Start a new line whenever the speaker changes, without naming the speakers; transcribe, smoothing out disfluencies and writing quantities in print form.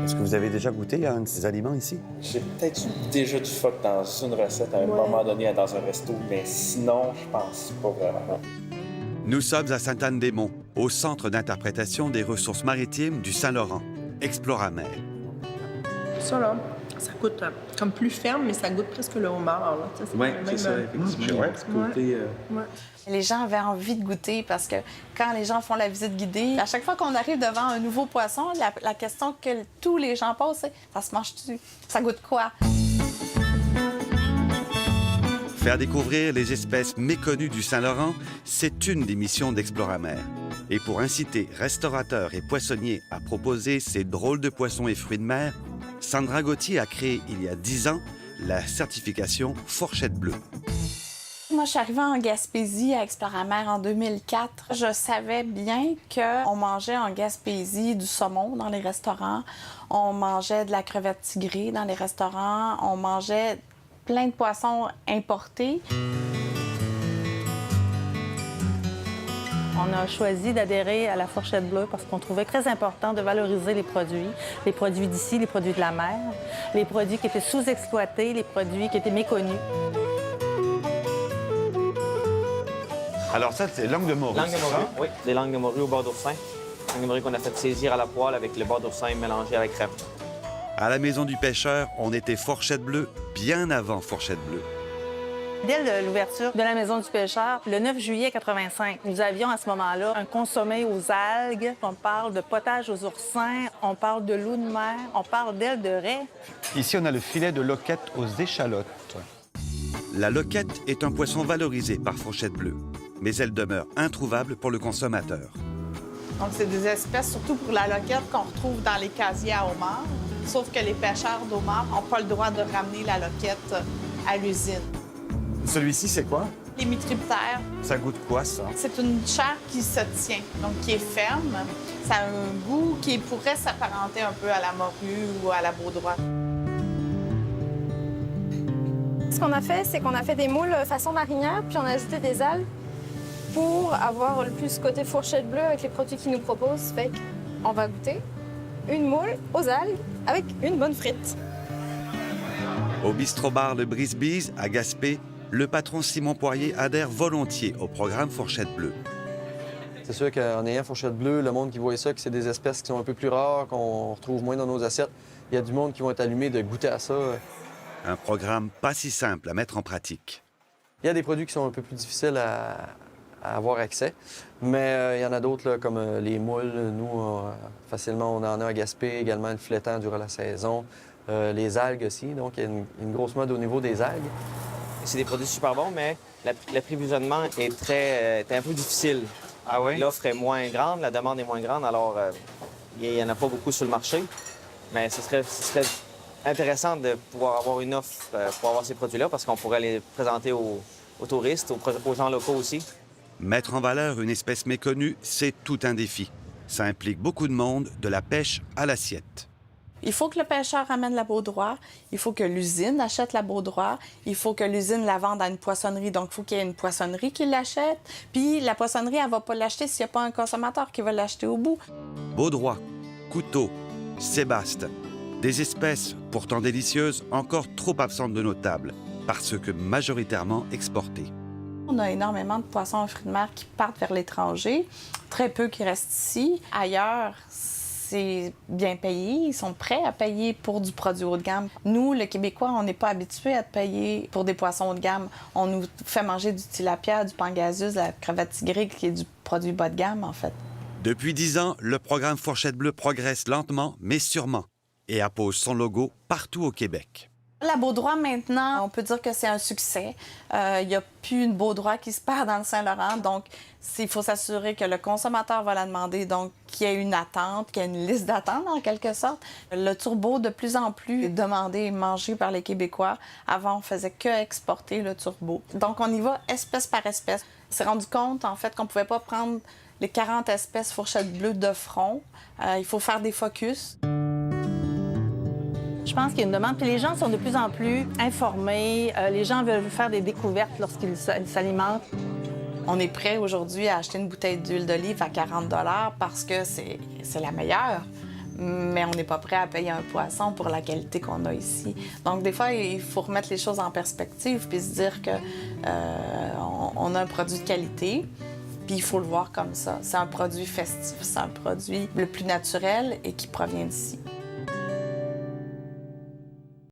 Est-ce que vous avez déjà goûté à un de ces aliments ici?
J'ai peut-être déjà du phoque dans une recette à un moment donné dans un resto, mais sinon, je pense pas vraiment.
Nous sommes à Sainte-Anne-des-Monts, au Centre d'interprétation des ressources maritimes du Saint-Laurent, Exploramer.
Ça, là, ça goûte comme plus ferme, mais ça goûte presque le homard.
Oui, c'est ça, effectivement. Ouais. Petit côté...
Les gens avaient envie de goûter parce que quand les gens font la visite guidée, à chaque fois qu'on arrive devant un nouveau poisson, la question que tous les gens posent, c'est « ça se mange-tu? Ça goûte quoi? »
Faire découvrir les espèces méconnues du Saint-Laurent, c'est une des missions d'Exploramer. Et pour inciter restaurateurs et poissonniers à proposer ces drôles de poissons et fruits de mer, Sandra Gauthier a créé il y a 10 ans la certification Fourchette Bleue.
Moi, je suis arrivée en Gaspésie à Exploramer en 2004. Je savais bien qu'on mangeait en Gaspésie du saumon dans les restaurants, on mangeait de la crevette tigrée dans les restaurants, on mangeait plein de poissons importés.
On a choisi d'adhérer à la Fourchette Bleue parce qu'on trouvait très important de valoriser les produits d'ici, les produits de la mer, les produits qui étaient sous-exploités, les produits qui étaient méconnus.
Alors ça, c'est langue de morue,
Langue de morue, oui. Des langues de morue au beurre d'oursin. Langue de morue qu'on a fait saisir à la poêle avec le beurre d'oursin mélangé à la crème.
À la Maison du pêcheur, on était Fourchette Bleue bien avant Fourchette Bleue.
Dès l'ouverture de la Maison du pêcheur, le 9 juillet 85, nous avions à ce moment-là un consommé aux algues. On parle de potage aux oursins, on parle de loup de mer, on parle d'ailes de raie.
Ici, on a le filet de loquette aux échalotes.
La loquette est un poisson valorisé par Fourchette Bleue, mais elle demeure introuvable pour le consommateur.
Donc, c'est des espèces, surtout pour la loquette, qu'on retrouve dans les casiers à homards. Sauf que les pêcheurs d'homards n'ont pas le droit de ramener la loquette à l'usine.
Celui-ci, c'est quoi?
Les mitriptères,
Ça goûte quoi, ça?
c'est une chair qui se tient, donc qui est ferme. Ça a un goût qui pourrait s'apparenter un peu à la morue ou à la baudroie.
Ce qu'on a fait, c'est qu'on a fait des moules façon marinière, puis on a ajouté des algues pour avoir le plus côté fourchette bleue avec les produits qu'ils nous proposent. Fait qu'on va goûter une moule aux algues avec une bonne frite.
Au bistrot-bar Le Brise-Bise, à Gaspé, le patron Simon Poirier adhère volontiers au programme Fourchette Bleue.
C'est sûr qu'en ayant Fourchette Bleue, le monde qui voit ça, que c'est des espèces qui sont un peu plus rares, qu'on retrouve moins dans nos assiettes, il y a du monde qui vont être allumés de goûter à ça.
Un programme pas si simple à mettre en pratique.
Il y a des produits qui sont un peu plus difficiles à avoir accès, mais il y en a d'autres, là, comme les moules. Nous, facilement, on en a à Gaspé, également le flétan durant la saison. Les algues aussi, donc il y a une grosse mode au niveau des algues.
C'est des produits super bons, mais l'approvisionnement est un peu difficile.
Ah oui?
L'offre est moins grande, la demande est moins grande, alors il n'y en a pas beaucoup sur le marché. Mais ce serait intéressant de pouvoir avoir une offre pour avoir ces produits-là parce qu'on pourrait les présenter aux touristes, aux gens locaux aussi.
Mettre en valeur une espèce méconnue, c'est tout un défi. Ça implique beaucoup de monde, de la pêche à l'assiette.
Il faut que le pêcheur amène la baudroie, il faut que l'usine achète la baudroie, il faut que l'usine la vende à une poissonnerie, donc il faut qu'il y ait une poissonnerie qui l'achète. Puis la poissonnerie, elle va pas l'acheter s'il n'y a pas un consommateur qui va l'acheter au bout.
Baudroie, couteau, sébaste, des espèces pourtant délicieuses, encore trop absentes de nos tables, parce que majoritairement exportées.
On a énormément de poissons et fruits de mer qui partent vers l'étranger, très peu qui restent ici. Ailleurs, c'est bien payé, ils sont prêts à payer pour du produit haut de gamme. Nous, le Québécois, on n'est pas habitués à payer pour des poissons haut de gamme. On nous fait manger du tilapia, du pangasius, de la crevette tigrée, qui est du produit bas de gamme, en fait.
Depuis 10 ans, le programme Fourchette Bleue progresse lentement, mais sûrement, et appose son logo partout au Québec.
La baudroie, maintenant, on peut dire que c'est un succès. Il n'y a plus une baudroie qui se perd dans le Saint-Laurent. Donc, il faut s'assurer que le consommateur va la demander, donc qu'il y ait une attente, qu'il y ait une liste d'attente, en quelque sorte. Le turbo, de plus en plus, est demandé et mangé par les Québécois. Avant, on faisait que exporter le turbo. Donc, on y va espèce par espèce. On s'est rendu compte, en fait, qu'on ne pouvait pas prendre les 40 espèces fourchettes bleues de front. Il faut faire des focus.
Je pense qu'il y a une demande. Puis les gens sont de plus en plus informés. Les gens veulent faire des découvertes lorsqu'ils s'alimentent.
On est prêt aujourd'hui à acheter une bouteille d'huile d'olive à 40 $ parce que c'est la meilleure. mais on n'est pas prêt à payer un poisson pour la qualité qu'on a ici. Donc, des fois, il faut remettre les choses en perspective puis se dire qu'on a un produit de qualité, puis il faut le voir comme ça. C'est un produit festif, c'est un produit le plus naturel et qui provient d'ici.